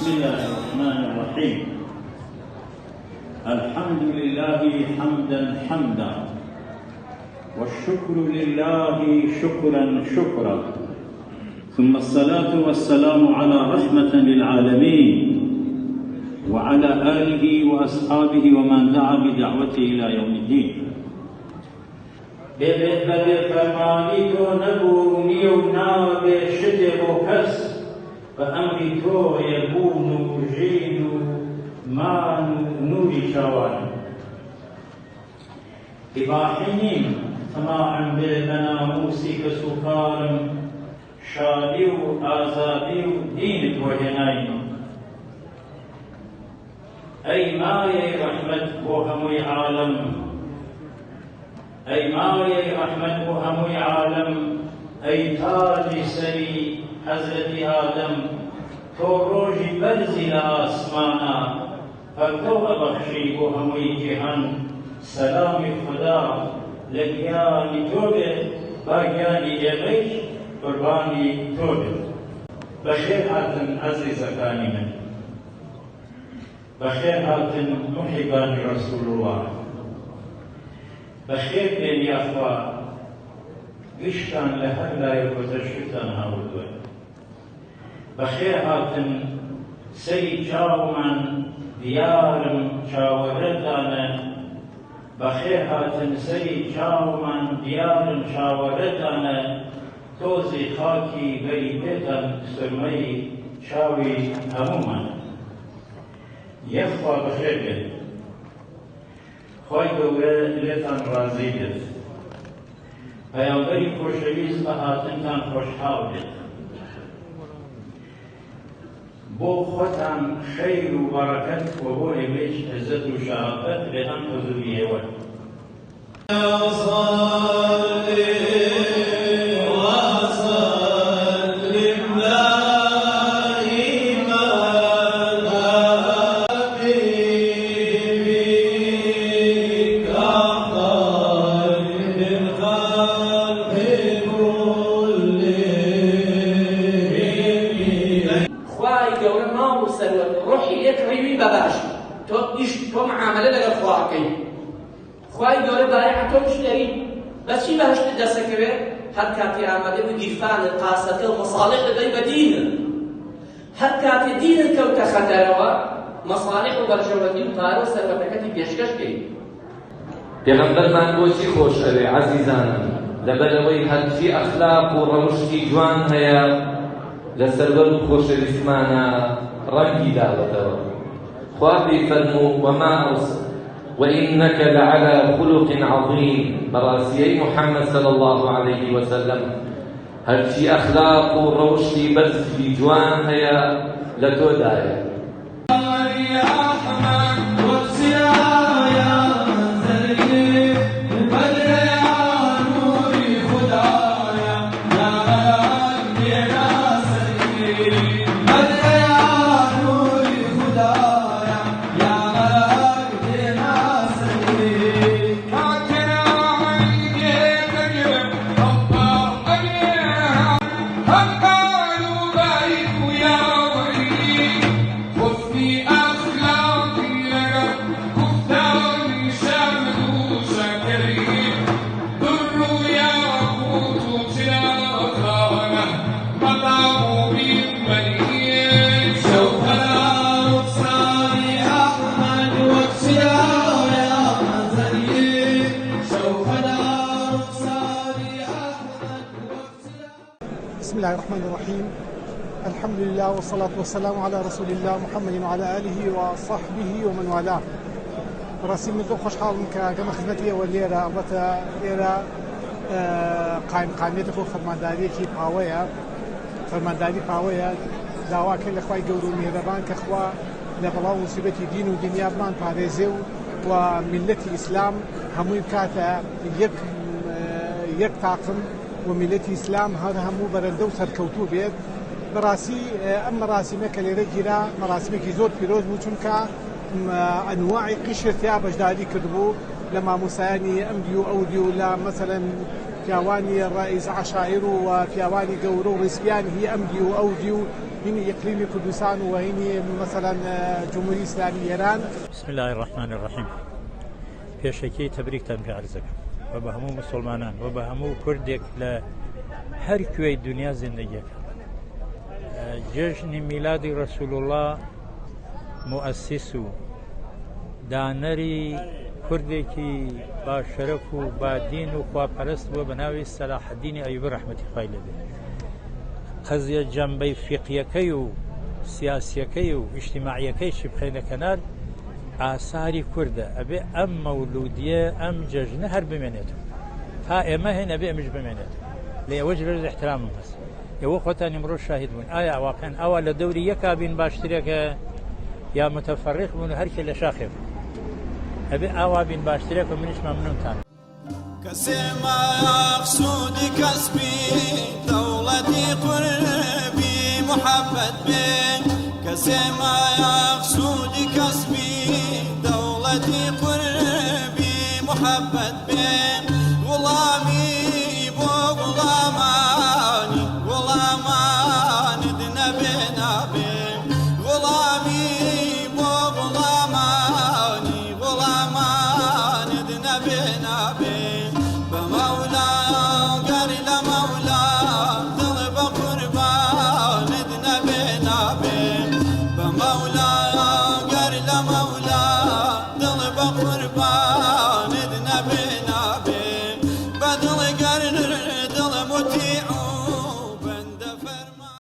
بسم الله الرحمن الرحيم. الحمد لله حمدا والشكر لله شكرا ثم الصلاة والسلام على رحمة للعالمين وعلى آله وأصحابه ومن دعا بدعوته إلى يوم الدين. ببهبد فرمانی تو نبو نیونا بشده و کس فأمر تو يكون جيد ما نوری شوان إباحيين طماعا بناموسي كسكارم شادي وآزادي ودين توهنين أي ماي رحمة وهمي عالم أي ماي رحمة وهمي عالم أي تاج سري حضرت آدم تو روژی برزی لآسمانا فکو بخشی و هموی جهان سلام خدا لگیانی توبه باگیانی جبش قربانی توبه. بخیر هاتن عزیزکانی من، بخیر هاتن محبان رسول الله، بخیر بین یخوا گشتان لهر لای گذشتان هاودوه. بخیر هاتن سی چاومن دیارم چاوردانه، بخیر هاتن سی چاومن دیارم چاوردانه، توزی خاکی غریبتن سرمهی چاوی همومن. یخوا بخیر بید، خواه دوره لیتان رازی بید، پیامبری خوشویز به هاتنتان خوشحال بید. بو ختم خیر و برکت و بو امش عزت و شرافت به هم حضوریه ود. تو معامله لگه خواه کهی خواهی دوره بایع تو مشتری بس چی بهشت دسته که هر کاتی آمده و گیرفان قاسته و مصالح دای بدین هر کاتی دین کوت خطروا مصالح و برشوندی و پارو سربتکتی پیشکش کهی. پیغمبر من بوچی خوش اوی عزیزانم لبلوی هرچی اخلاق و روشتی جوان هیا لسرور خوش رسمانا رنگی داوتوا. خوابي فرموا وما أرسل وإنك لعلى خلق عظيم براسيي محمد صلى الله عليه وسلم هرشي أخلاق وروشي بس في جوان هيا لتودايا بسم الله الرحمن الرحيم. الحمد لله والصلاة والسلام على رسول الله محمد وعلى آله وصحبه ومن والاه. راسي من ذو خوش حالم كما خدمتي والليرة أبتا ليرة قائميتك وفرمانداري كي باوية فرمانداري باوية داوا كل إخوائي قورو مهربان كإخوة لبلا مصيبتي دين ودنيا بمان باريزيو وملتي إسلام همو بكاتا يك طاقم وملتي إسلام هذا همو برندو سركوتو بيد براسي أما راسمك اللي رجلا مراسمك زود فيروز موچونكا أنواع قشر ثياب أجدادي كذبو لما مساني أمديو أوديو لا مثلا فيواني الرئيس عشائر وفيواني قورو رسبيان هي أمديو أوديو هینی إقليمي كردستان وهینی مثلا جمهوری اسلامی ایران. بسم الله الرحمن الرحیم. پێشەکەی تەبریکتان پێ عەرز دەکەم و بە هەموو مسلمانان و بە هەموو کوردێک لە هەر کوێی دنیا زیندگیەکە. جێژنی میلادی ڕەسوول الله مؤسس و دانەری کوردێکی باشەرەف و بادین و خواپەرست بووە بە ناوی سەلاح الدینی ئەیوبی ڕەحمەتی خوای لێبێ. قەزیە جەنبەی فیقیەکەی و سیاسیەکەی و ئیجتیماعیەکەیشی بخەینە کەنار، ئاساری کوردە ئەبێ ئەم مەولودیە ئەم جەژنە هەر بمێنێتەوە تا ئێمە هێن ئەبێ ئەمیش بمێنێت لە ئێوەش لەرز احترامم هەست. ئێوە خۆتانی ئەمڕۆ شاهید بوون ئایا واقعەن ئەوە لە دەوری یەکا بین باشترێکە یا متەفەرق بوون و هەرکێ لە شاخێ بوون. ئەبێ ئاوا بین باشترێک و منیش مەمنونتان. کەسێ مەقسوودی کەسبی دەوڵەتی قوربی محەبەت بێ، کەسێ مەقسوودی کەسبی